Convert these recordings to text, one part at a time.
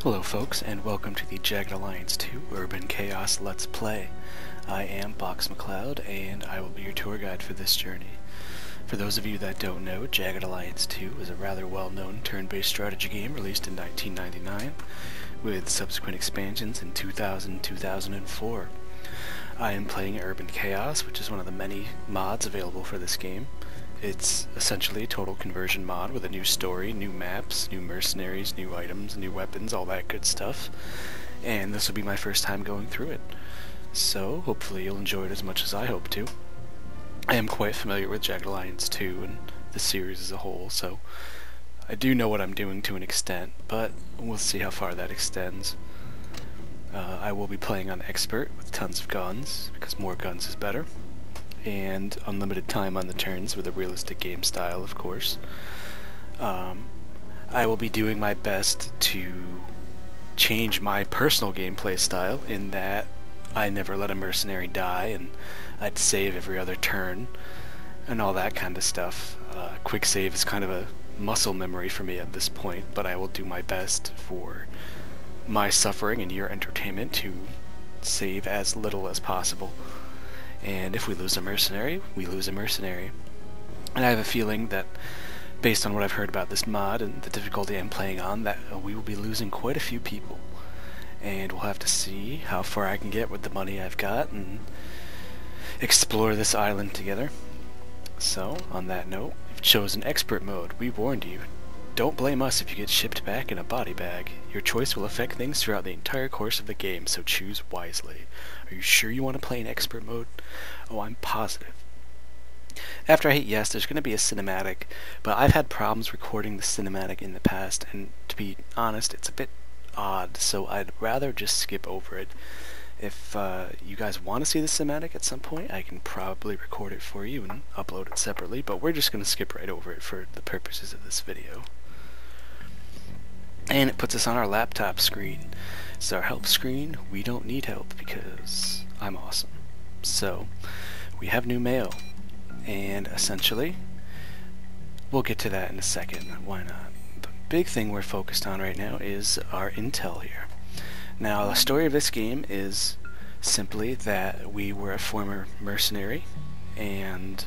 Hello folks, and welcome to the Jagged Alliance 2 Urban Chaos Let's Play. I am Box McCloud, and I will be your tour guide for this journey. For those of you that don't know, Jagged Alliance 2 is a rather well-known turn-based strategy game released in 1999, with subsequent expansions in 2000-2004. I am playing Urban Chaos, which is one of the many mods available for this game. It's essentially a total conversion mod with a new story, new maps, new mercenaries, new items, new weapons, all that good stuff. And this will be my first time going through it. So, hopefully you'll enjoy it as much as I hope to. I am quite familiar with Jagged Alliance 2 and the series as a whole, so I do know what I'm doing to an extent, but we'll see how far that extends. I will be playing on Expert with tons of guns, because more guns is better. And unlimited time on the turns with a realistic game style, of course. I will be doing my best to change my personal gameplay style in that I never let a mercenary die, and I'd save every other turn, and all that kind of stuff. Quick save is kind of a muscle memory for me at this point, but I will do my best for my suffering and your entertainment to save as little as possible. And if we lose a mercenary, we lose a mercenary. And I have a feeling that, based on what I've heard about this mod and the difficulty I'm playing on, that we will be losing quite a few people. And we'll have to see how far I can get with the money I've got and explore this island together. So, on that note, you've chosen Expert mode. We warned you. Don't blame us if you get shipped back in a body bag. Your choice will affect things throughout the entire course of the game, so choose wisely. Are you sure you want to play in Expert mode? Oh, I'm positive. After I hit yes, there's going to be a cinematic, but I've had problems recording the cinematic in the past, and to be honest, it's a bit odd, so I'd rather just skip over it. If you guys want to see the cinematic at some point, I can probably record it for you and upload it separately, but we're just going to skip right over it for the purposes of this video. And it puts us on our laptop screen. It's our help screen. We don't need help because I'm awesome. So, we have new mail. And essentially, we'll get to that in a second. Why not? The big thing we're focused on right now is our intel here. Now, the story of this game is simply that we were a former mercenary, and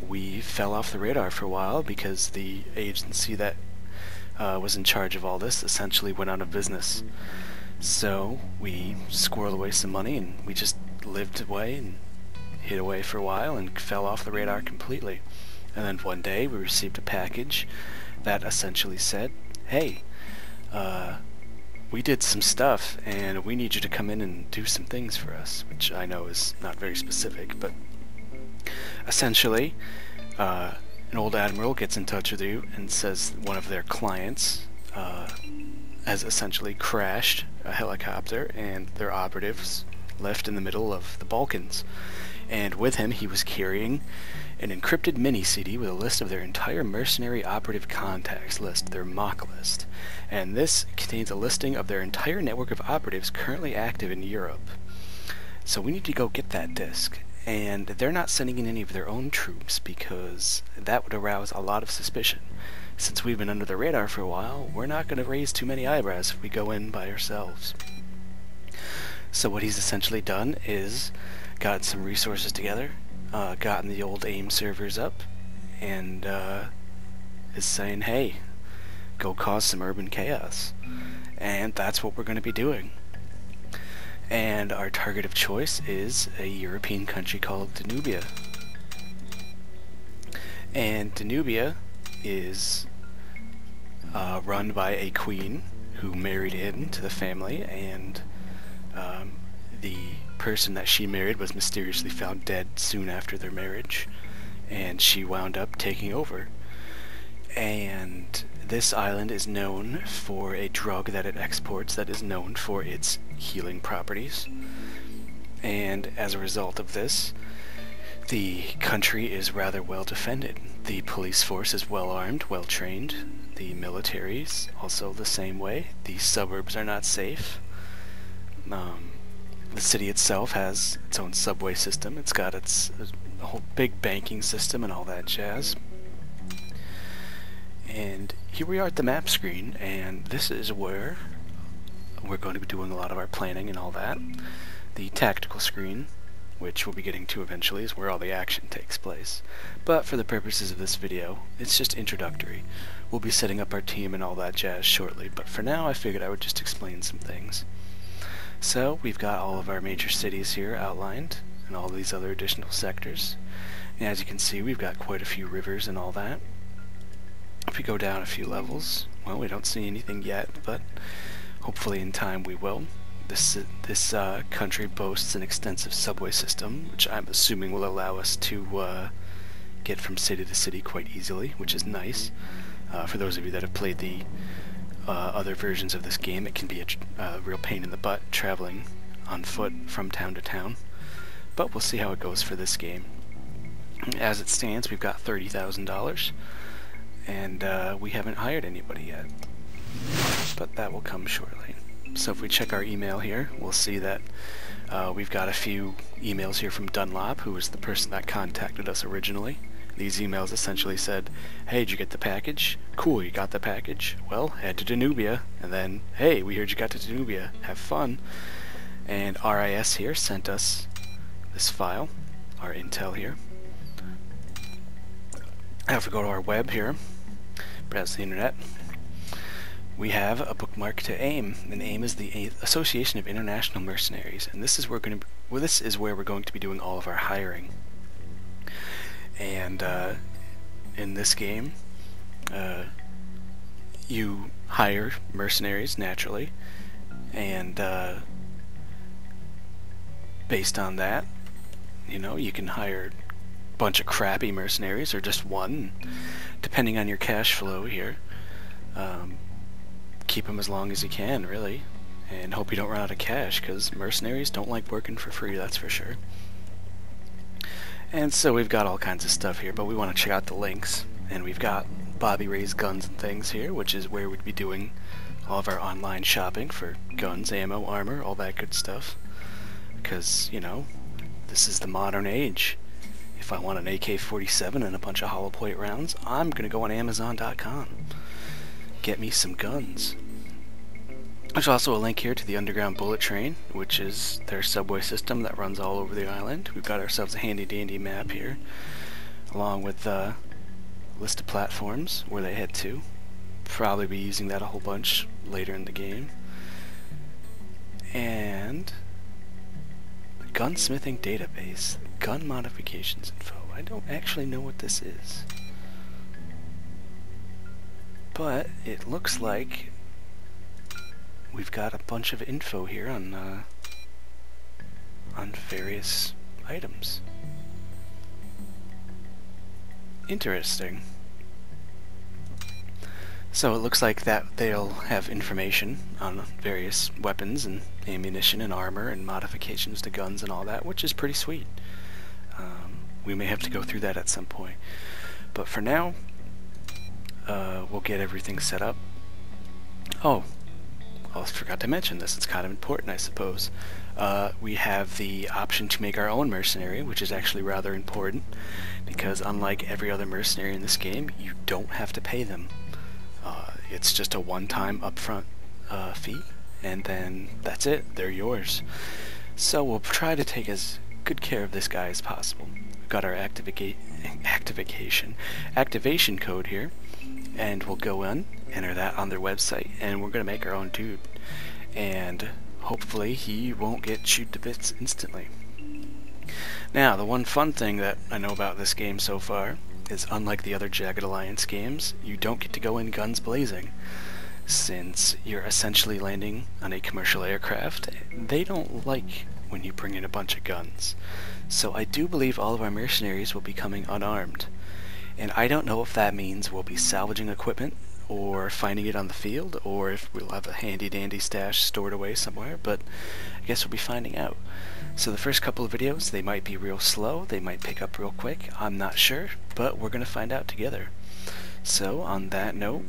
we fell off the radar for a while because the agency that was in charge of all this essentially went out of business. So we squirreled away some money, and we just lived away and hid away for a while and fell off the radar completely. And then one day we received a package that essentially said, hey, we did some stuff and we need you to come in and do some things for us, which I know is not very specific, but essentially an old admiral gets in touch with you and says one of their clients has essentially crashed a helicopter and their operatives left in the middle of the Balkans. And with him he was carrying an encrypted mini-CD with a list of their entire mercenary operative contacts list, their mock list. And this contains a listing of their entire network of operatives currently active in Europe. So we need to go get that disk. And they're not sending in any of their own troops because that would arouse a lot of suspicion. Since we've been under the radar for a while, we're not going to raise too many eyebrows if we go in by ourselves. So what he's essentially done is gotten some resources together, gotten the old AIM servers up, and is saying, hey, go cause some urban chaos. And that's what we're going to be doing. And our target of choice is a European country called Danubia. And Danubia is run by a queen who married into the family, and the person that she married was mysteriously found dead soon after their marriage, and she wound up taking over. And this island is known for a drug that it exports that is known for its healing properties. And as a result of this, the country is rather well defended. The police force is well armed, well trained. The military is also the same way. The suburbs are not safe. The city itself has its own subway system. It's got its whole big banking system and all that jazz. And here we are at the map screen, and this is where we're going to be doing a lot of our planning and all that. The tactical screen, which we'll be getting to eventually, is where all the action takes place. But for the purposes of this video, it's just introductory. We'll be setting up our team and all that jazz shortly, but for now I figured I would just explain some things. So we've got all of our major cities here outlined, and all these other additional sectors. And as you can see, we've got quite a few rivers and all that. If we go down a few levels, well, we don't see anything yet, but hopefully in time we will. This country boasts an extensive subway system, which I'm assuming will allow us to get from city to city quite easily, which is nice. For those of you that have played the other versions of this game, it can be a real pain in the butt traveling on foot from town to town. But we'll see how it goes for this game. As it stands, we've got $30,000, and we haven't hired anybody yet. But that will come shortly. So if we check our email here, we'll see that we've got a few emails here from Dunlop, who was the person that contacted us originally. These emails essentially said, hey, did you get the package? Cool, you got the package. Well, head to Danubia. And then, hey, we heard you got to Danubia. Have fun. And RIS here sent us this file, our intel here. Now if we go to our web here, browse the internet, we have a bookmark to AIM, and AIM is the Association of International Mercenaries, and this is where we're going to be doing all of our hiring. And in this game, you hire mercenaries naturally, and based on that, you know, you can hire a bunch of crappy mercenaries or just one, depending on your cash flow here. Keep them as long as you can, really, and hope you don't run out of cash, because mercenaries don't like working for free, that's for sure. And so we've got all kinds of stuff here, but we want to check out the links, and we've got Bobby Ray's Guns and Things here, which is where we'd be doing all of our online shopping for guns, ammo, armor, all that good stuff, because, you know, this is the modern age. If I want an AK-47 and a bunch of hollow point rounds, I'm gonna go on Amazon.com. Get me some guns. There's also a link here to the Underground Bullet Train, which is their subway system that runs all over the island. We've got ourselves a handy dandy map here, along with a list of platforms where they head to. Probably be using that a whole bunch later in the game. And the gunsmithing database, gun modifications info. I don't actually know what this is, but it looks like we've got a bunch of info here on various items. Interesting. So it looks like that they'll have information on various weapons and ammunition and armor and modifications to guns and all that, which is pretty sweet. We may have to go through that at some point. But for now, we'll get everything set up. Oh, I forgot to mention this. It's kind of important, I suppose. We have the option to make our own mercenary, which is actually rather important, because unlike every other mercenary in this game, you don't have to pay them. It's just a one-time upfront fee, and then that's it. They're yours. So we'll try to take as good care of this guy as possible. We've got our activation code here, and we'll go in, enter that on their website, and we're going to make our own dude. And hopefully he won't get chewed to bits instantly. Now, the one fun thing that I know about this game so far is, unlike the other Jagged Alliance games, you don't get to go in guns blazing. Since you're essentially landing on a commercial aircraft, they don't like when you bring in a bunch of guns. So I do believe all of our mercenaries will be coming unarmed. And I don't know if that means we'll be salvaging equipment, or finding it on the field, or if we'll have a handy-dandy stash stored away somewhere, but I guess we'll be finding out. So the first couple of videos, they might be real slow, they might pick up real quick, I'm not sure, but we're going to find out together. So on that note,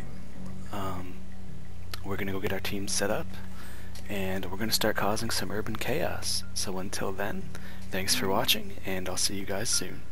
we're going to go get our team set up, and we're going to start causing some urban chaos. So until then, thanks for watching, and I'll see you guys soon.